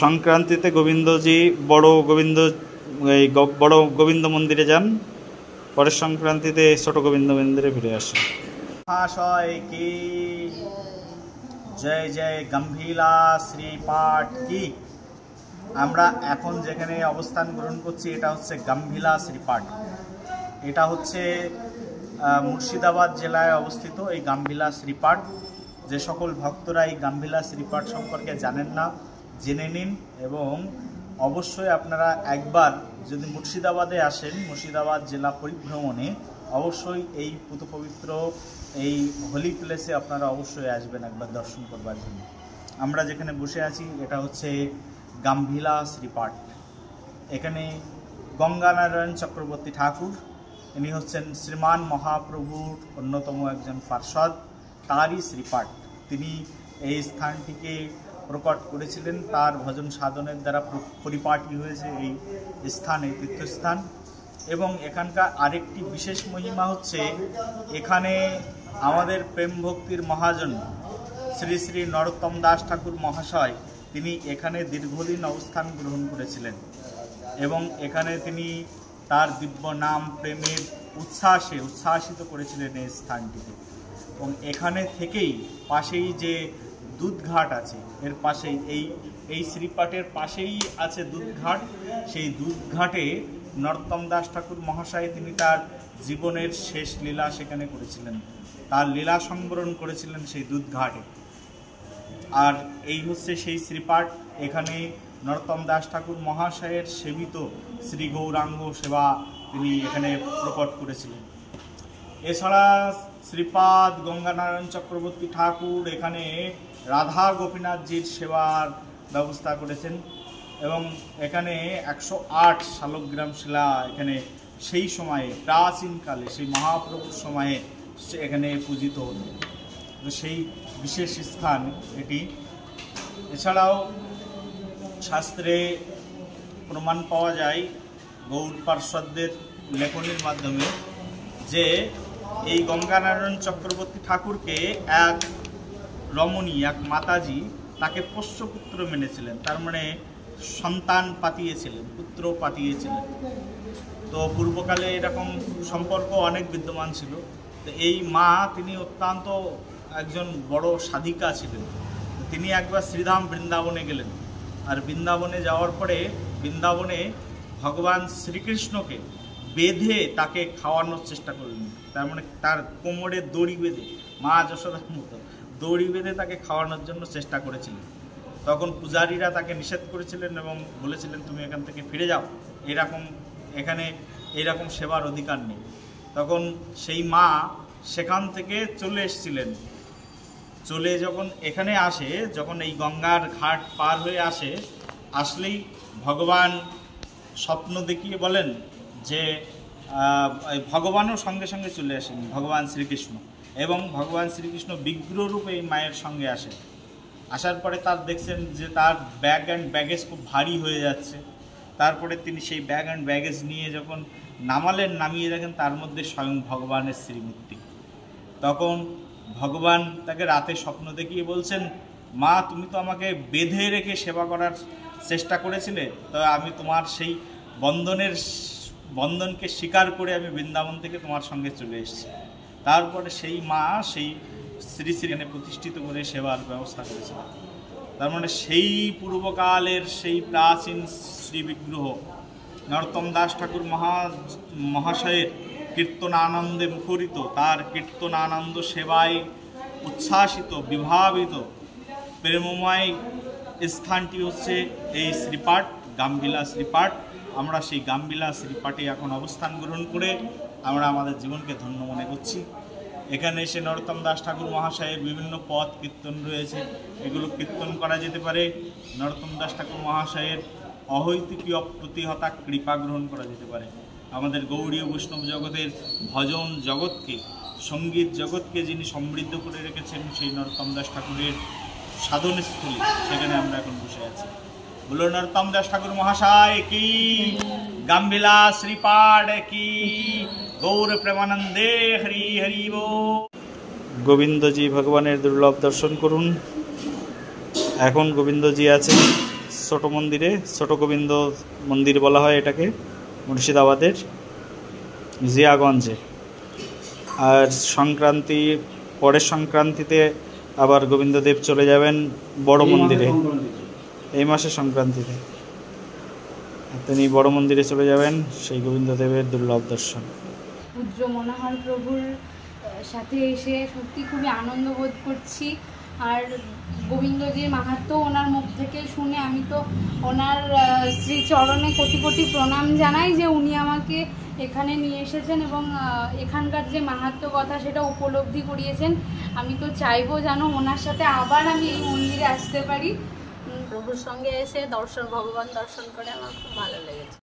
সংক্রান্তিতে গোবিন্দজি বড় গোবিন্দ মন্দিরে যান, পরের সংক্রান্তিতে ছোট গোবিন্দ মন্দিরে ফিরে আসেন। মহাশয় কি জয় জয়, গম্ভীরা শ্রীপাঠ কি। আমরা এখন যেখানে অবস্থান গ্রহণ করছি এটা হচ্ছে গম্ভীরা শ্রীপাঠ। এটা হচ্ছে মুর্শিদাবাদ জেলায় অবস্থিত এই গম্ভীরা শ্রীপাঠ। যে সকল ভক্তরা এই গম্ভীরা শ্রীপাঠ সম্পর্কে জানেন না, জেনে নিন। এবং অবশ্যই আপনারা একবার যদি মুর্শিদাবাদে আসেন, মুর্শিদাবাদ জেলা পরিভ্রমণে অবশ্যই এই পুত পবিত্র এই হোলি প্লেসে আপনারা অবশ্যই আসবেন একবার দর্শন করবার জন্য। আমরা যেখানে বসে আছি এটা হচ্ছে গম্ভীরা শ্রীপাঠ। এখানে গঙ্গানারায়ণ চক্রবর্তী ঠাকুর, ইনি হচ্ছেন শ্রীমান মহাপ্রভুর অন্যতম একজন পার্ষদ, তারই শ্রীপাঠ। তিনি এই স্থানটিকে প্রকট করেছিলেন, তার ভজন সাধনের দ্বারা পরিপাটি হয়েছে এই স্থান, এই তীর্থস্থান। এবং এখানকার আরেকটি বিশেষ মহিমা হচ্ছে, এখানে আমাদের প্রেম ভক্তির মহাজন শ্রী শ্রী নরোত্তম দাস ঠাকুর মহাশয়, তিনি এখানে দীর্ঘদিন অবস্থান গ্রহণ করেছিলেন এবং এখানে তিনি তার দিব্য নাম প্রেমের উচ্ছ্বাসিত করেছিলেন এই স্থানটিকে। এবং এখানে থেকেই পাশেই যে দুধঘাট আছে, এর পাশেই এই শ্রীপাঠের পাশেই আছে দুধঘাট। সেই দুধঘাটে নরোত্তম দাস ঠাকুর মহাশয় তিনি তার জীবনের শেষ লীলা সেখানে করেছিলেন, তার লীলা সংবরণ করেছিলেন সেই দুধঘাটে। আর এই হচ্ছে সেই শ্রীপাঠ। এখানে নরোত্তম দাস ঠাকুর মহাশয়ের সেবিত শ্রী গৌরাঙ্গ সেবা তিনি এখানে প্রকট করেছিলেন। এছাড়া শ্রীপাদ গঙ্গানারায়ণ চক্রবর্তী ঠাকুর এখানে রাধা গোপীনাথজির সেবার ব্যবস্থা করেছেন এবং এখানে 108 শালগ্রাম শিলা এখানে সেই সময়ে প্রাচীনকালে সেই মহাপ্রভুর সময়ে এখানে পূজিত হতো, তো সেই বিশেষ স্থান এটি। এছাড়াও শাস্ত্রে প্রমাণ পাওয়া যায় গৌড় পার্শ্বদের লেখনীর মাধ্যমে যে এই গঙ্গানারায়ণ চক্রবর্তী ঠাকুরকে এক রমণী, এক মাতাজি তাকে পোষ্যপুত্র মেনেছিলেন, তার মানে সন্তান পাতিয়েছিলেন, পুত্র পাতিয়েছিলেন। তো পূর্বকালে এরকম সম্পর্ক অনেক বিদ্যমান ছিল। তো এই মা তিনি অত্যন্ত একজন বড় সাধিকা ছিলেন। তিনি একবার শ্রীধাম বৃন্দাবনে গেলেন, আর বৃন্দাবনে যাওয়ার পরে বৃন্দাবনে ভগবান শ্রীকৃষ্ণকে বেঁধে তাকে খাওয়ানোর চেষ্টা করলেন। তার মানে তার কোমরে দড়ি বেঁধে, মা যশোদার মতো দড়ি বেঁধে তাকে খাওয়ানোর জন্য চেষ্টা করেছিলেন। তখন পূজারীরা তাকে নিষেধ করেছিলেন এবং বলেছিলেন তুমি এখান থেকে ফিরে যাও, এখানে এইরকম সেবার অধিকার নেই। তখন সেই মা সেখান থেকে চলে এসেছিলেন। চলে যখন এখানে আসে, যখন এই গঙ্গার ঘাট পার হয়ে আসলেই ভগবান স্বপ্ন দেখিয়ে বলেন যে ভগবানও সঙ্গে সঙ্গে চলে আসেন, ভগবান শ্রীকৃষ্ণ। এবং ভগবান শ্রীকৃষ্ণ বিগ্রহরূপে এই মায়ের সঙ্গে আসেন। আসার পরে তার দেখছেন যে তার ব্যাগ অ্যান্ড ব্যাগেজ খুব ভারী হয়ে যাচ্ছে। তারপরে তিনি সেই ব্যাগ অ্যান্ড ব্যাগেজ নিয়ে যখন নামিয়ে দেখেন তার মধ্যে স্বয়ং ভগবানের শ্রীমূর্তি। তখন ভগবান তাকে রাতে স্বপ্ন দেখিয়ে বলছেন, মা তুমি তো আমাকে বেঁধে রেখে সেবা করার চেষ্টা করেছিলে, তো আমি তোমার সেই বন্ধনকে স্বীকার করে আমি বৃন্দাবন থেকে তোমার সঙ্গে চলে এসেছি। তারপরে সেই মা সেই শ্রী শ্রীখানে প্রতিষ্ঠিত করে সেবার ব্যবস্থা করেছিলেন। তার মানে সেই পূর্বকালের সেই প্রাচীন শ্রী বিগ্রহ নরোত্তম দাস ঠাকুর মহাশয়ের কীর্তনানন্দে মুখরিত, তার কীর্তনানন্দ সেবায় উচ্ছ্বাসিত, বিভাবিত প্রেমময় স্থানটি হচ্ছে এই শ্রীপাঠ, গম্ভীরা শ্রীপাঠ। আমরা সেই গম্ভীরা শ্রীপাঠে এখন অবস্থান গ্রহণ করে আমরা আমাদের জীবনকে ধন্য মনে করছি। এখানে এসে নরোত্তম দাস ঠাকুর মহাশয়ের বিভিন্ন পদ কীর্তন রয়েছে, এগুলো কীর্তন করা যেতে পারে। নরোত্তম দাস ঠাকুর মহাশয়ের অহৈতুকীয় প্রতিহতা কৃপা গ্রহণ করা যেতে পারে। আমাদের গৌড়ীয় বৈষ্ণব জগতের ভজন জগৎকে, সঙ্গীত জগৎকে যিনি সমৃদ্ধ করে রেখেছেন সেই নরোত্তম দাস ঠাকুরের সাধনস্থলী, সেখানে আমরা এখন বসে আছি। বলো নরোত্তম দাস ঠাকুর মহাশয় কি, গম্ভীরা শ্রীপাঠ কি, গৌর প্রেমানন্দে হরি হরি বল। গোবিন্দজি ভগবানের দুর্লভ দর্শন করুন। এখন গোবিন্দজি আছেন ছোট মন্দিরে, ছোট গোবিন্দ মন্দির বলা হয় এটাকে, মুর্শিদাবাদের জিয়াগঞ্জে। আর সংক্রান্তি, পরের সংক্রান্তিতে আবার গোবিন্দদেব চলে যাবেন বড় মন্দিরে, এই মাসে সংক্রান্তিতে তিনি বড় মন্দিরে চলে যাবেন, সেই গোবিন্দদেবের দুর্লভ দর্শন। পূজ্য মনোহর প্রভুর সাথে এসে সত্যি খুবই আনন্দ বোধ করছি। আর গোবিন্দজির মাহাত্ম্য ওনার মুখ থেকে শুনে আমি তো ওনার শ্রীচরণে কোটি কোটি প্রণাম জানাই যে উনি আমাকে এখানে নিয়ে এসেছেন এবং এখানকার যে মাহাত্ম্য কথা সেটা উপলব্ধি করিয়েছেন। আমি তো চাইবো যেন ওনার সাথে আবার আমি এই মন্দিরে আসতে পারি। প্রভুর সঙ্গে এসে ভগবান দর্শন করে আমার খুব ভালো লেগেছে।